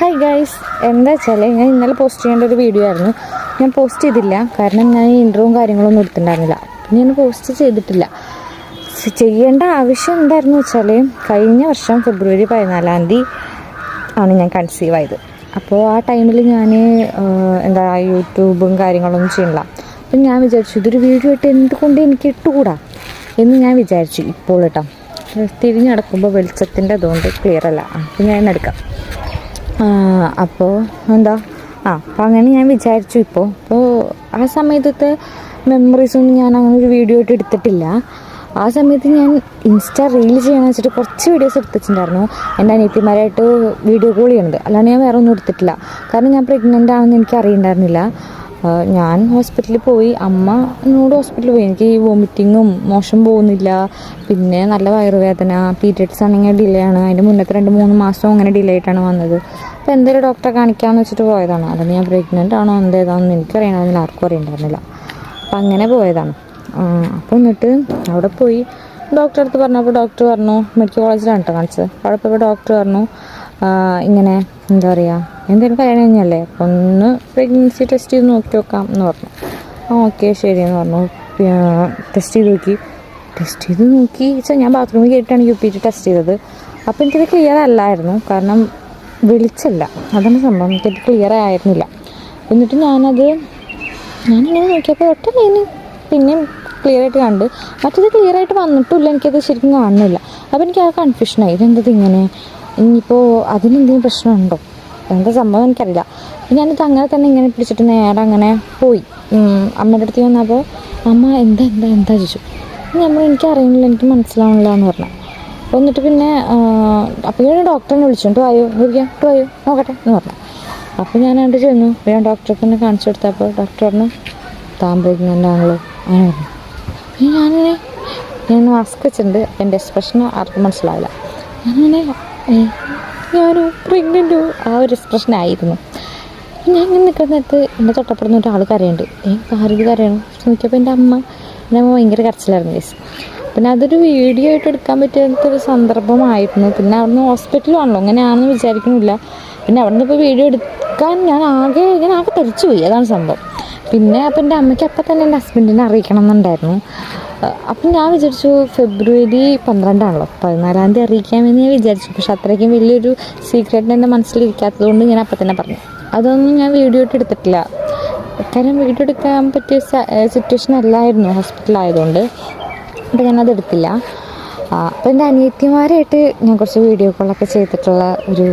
Hi guys, എന്താ വെച്ചാൽ ഞാൻ ഇന്നലെ പോസ്റ്റ് ചെയ്യേണ്ട ഒരു വീഡിയോ ആയിരുന്നു. ഞാൻ പോസ്റ്റ് ചെയ്തില്ല, കാരണം ഞാൻ ഇൻട്രോവും കാര്യങ്ങളൊന്നും എടുത്തിട്ടുണ്ടായിരുന്നില്ല. പിന്നെ ഞാൻ പോസ്റ്റ് ചെയ്തിട്ടില്ല. ചെയ്യേണ്ട ആവശ്യം എന്തായിരുന്നു വെച്ചാൽ, കഴിഞ്ഞ വർഷം ഫെബ്രുവരി 14 ആണ് ഞാൻ കൺസീവ് ആയത്. അപ്പോൾ ആ ടൈമിൽ ഞാൻ യൂട്യൂബും കാര്യങ്ങളൊന്നും ചെയ്യണില്ല. അപ്പം ഞാൻ വിചാരിച്ചു ഇതൊരു വീഡിയോ ഇട്ട് എന്തുകൊണ്ട് എനിക്ക് ഇട്ടുകൂടാ എന്ന് ഞാൻ വിചാരിച്ചു. ഇപ്പോൾ കേട്ടോ തിരിഞ്ഞടക്കുമ്പോൾ വെളിച്ചത്തിൻ്റെ അതുകൊണ്ട് ക്ലിയർ അല്ല. അപ്പം ഞാൻ എടുക്കാം. അപ്പോൾ അപ്പോൾ അങ്ങനെ ഞാൻ വിചാരിച്ചു. അപ്പോൾ ആ സമയത്തത്തെ മെമ്മറീസൊന്നും ഞാൻ അങ്ങനെ ഒരു വീഡിയോ ആയിട്ട് എടുത്തിട്ടില്ല. ആ സമയത്ത് ഞാൻ ഇൻസ്റ്റാ റീൽ ചെയ്യണമെന്ന് വെച്ചിട്ട് കുറച്ച് വീഡിയോസ് എടുത്തിട്ടുണ്ടായിരുന്നു. എൻ്റെ അനിയത്തിമാരായിട്ട് വീഡിയോ കോൾ ചെയ്യണത്. അല്ലാണ്ട് ഞാൻ വേറെ ഒന്നും എടുത്തിട്ടില്ല. കാരണം ഞാൻ പ്രഗ്നൻ്റ് ആണെന്ന് എനിക്ക് അറിയണ്ടായിരുന്നില്ല. ഞാൻ ഹോസ്പിറ്റലിൽ പോയി, അമ്മ എന്നോട് ഹോസ്പിറ്റലിൽ പോയി. എനിക്ക് വോമിറ്റിങ്ങും മോശം പോകുന്നില്ല, പിന്നെ നല്ല വയറുവേദന, പീരിയഡ്സ് ആണെങ്കിൽ ഡിലേ ആണ്. അതിൻ്റെ മുന്നത്തെ 2-3 മാസം അങ്ങനെ ഡിലേ ആയിട്ടാണ് വന്നത്. അപ്പോൾ എന്തെങ്കിലും ഡോക്ടറെ കാണിക്കാമെന്ന് വെച്ചിട്ട് പോയതാണ്. അല്ലെങ്കിൽ ഞാൻ പ്രഗ്നൻ്റ് ആണോ എന്തേതാണെന്ന് എനിക്കറിയണമെന്നില്ല, ആർക്കും അറിയണ്ടായിരുന്നില്ല. അപ്പം അങ്ങനെ പോയതാണ്. അപ്പോൾ എന്നിട്ട് അവിടെ പോയി ഡോക്ടറെ അടുത്ത് പറഞ്ഞപ്പോൾ ഡോക്ടർ പറഞ്ഞു, മെഡിക്കൽ കോളേജിലാണ് കേട്ടോ കാണിച്ചത്. അവിടെ പോയപ്പോൾ ഡോക്ടർ പറഞ്ഞു ഇങ്ങനെ എന്തെങ്കിലും കല്യാണം കഴിഞ്ഞല്ലേ, അപ്പോൾ ഒന്ന് പ്രഗ്നൻസി ടെസ്റ്റ് ചെയ്ത് നോക്കാം എന്ന് പറഞ്ഞു. ഓക്കെ ശരിയെന്ന് പറഞ്ഞു. ടെസ്റ്റ് ചെയ്ത് നോക്കി വെച്ചാൽ ഞാൻ ബാത്റൂമിൽ കയറിയിട്ടാണ് UPT ടെസ്റ്റ് ചെയ്തത്. അപ്പോൾ എനിക്കത് ക്ലിയർ അല്ലായിരുന്നു, കാരണം വിളിച്ചല്ല, അതാണ് സംഭവം. എനിക്കത് ക്ലിയർ ആയിരുന്നില്ല. എന്നിട്ട് ഞാനിങ്ങനെ നോക്കിയപ്പോൾ ഒട്ടല്ലേ പിന്നെയും ക്ലിയർ ആയിട്ട് കണ്ട്, മറ്റത് ക്ലിയർ ആയിട്ട് വന്നിട്ടില്ല. എനിക്കത് ശരിക്കും കാണുന്നില്ല. അപ്പോൾ എനിക്ക് ആ കൺഫ്യൂഷനായി, ഇതെന്തത് ഇങ്ങനെ, ഇനിയിപ്പോൾ അതിനെന്തെങ്കിലും പ്രശ്നമുണ്ടോ, എന്താ സംഭവം എനിക്കറിയില്ല. അപ്പോൾ ഞാനിത് അങ്ങനെ തന്നെ ഇങ്ങനെ പിടിച്ചിട്ട് നേരെ അങ്ങനെ പോയി. അമ്മയുടെ അടുത്ത് വന്നപ്പോൾ അമ്മ എന്താ ചോദിച്ചു. എനിക്ക് അറിയുന്നില്ല, എനിക്ക് മനസ്സിലാവണില്ല എന്ന് പറഞ്ഞു. അപ്പോൾ എന്നിട്ട് പിന്നെ അപ്പോൾ ഞാൻ ഡോക്ടറിനെ വിളിച്ചിട്ട് വായോ നോക്കട്ടെ എന്ന് പറഞ്ഞു. അപ്പോൾ ഞാൻ അവിടെ ചെന്നു. ഞാൻ ഡോക്ടർക്ക് തന്നെ കാണിച്ചു കൊടുത്തപ്പോൾ ഡോക്ടർ പറഞ്ഞു താൻ പ്രഗ്നൻ്റ് ആണല്ലോ അങ്ങനെ പറഞ്ഞു. പിന്നെ ഞാൻ മാസ്ക് വെച്ചിട്ടുണ്ട്. എൻ്റെ എക്സ്പ്രഷൻ ആർക്കും മനസ്സിലാവില്ല. ഞാനോ പ്രഗ്നൻ്റോ ആ ഒരു എക്സ്പ്രഷൻ ആയിരുന്നു. ഞാൻ ഇങ്ങനെ നിൽക്കുന്നിടത്ത് എൻ്റെ തൊട്ടപ്പുറത്ത് ഒരാൾ കരയുന്നുണ്ട്. ആരും കരയണം നോക്കിയപ്പോൾ എൻ്റെ അമ്മ ഭയങ്കര കരച്ചിലായിരുന്നു കേസ്. പിന്നെ അതൊരു വീഡിയോ ആയിട്ട് എടുക്കാൻ പറ്റാത്തൊരു സന്ദർഭമായിരുന്നു. പിന്നെ അവിടുന്ന് ഹോസ്പിറ്റലാണല്ലോ, അങ്ങനെയാണെന്ന് വിചാരിക്കണില്ല. പിന്നെ അവിടെ നിന്ന് ഇപ്പോൾ വീഡിയോ എടുക്കാൻ ഞാൻ ആകെ തെറിച്ചു പോയി, അതാണ് സംഭവം. പിന്നെ അപ്പം എൻ്റെ അമ്മയ്ക്ക് അപ്പം തന്നെ എൻ്റെ ഹസ്ബൻഡിനെ അറിയിക്കണം എന്നുണ്ടായിരുന്നു. അപ്പം ഞാൻ വിചാരിച്ചു ഫെബ്രുവരി 12 ആണല്ലോ, 14 അറിയിക്കാമെന്ന് ഞാൻ വിചാരിച്ചു. പക്ഷെ അത്രയ്ക്കും വലിയൊരു സീക്രറ്റ് എൻ്റെ മനസ്സിലിരിക്കാത്തത് കൊണ്ട് ഞാൻ അപ്പം തന്നെ പറഞ്ഞു. അതൊന്നും ഞാൻ വീഡിയോ ആയിട്ട് എടുത്തിട്ടില്ല, കാരണം വീഡിയോ എടുക്കാൻ പറ്റിയ സിറ്റുവേഷൻ അല്ലായിരുന്നു ഹോസ്പിറ്റലായതുകൊണ്ട്. അപ്പോൾ ഞാനത് എടുത്തില്ല. അപ്പോൾ എൻ്റെ അനിയത്തിമാരായിട്ട് ഞാൻ കുറച്ച് വീഡിയോ കോളൊക്കെ ചെയ്തിട്ടുള്ള ഒരു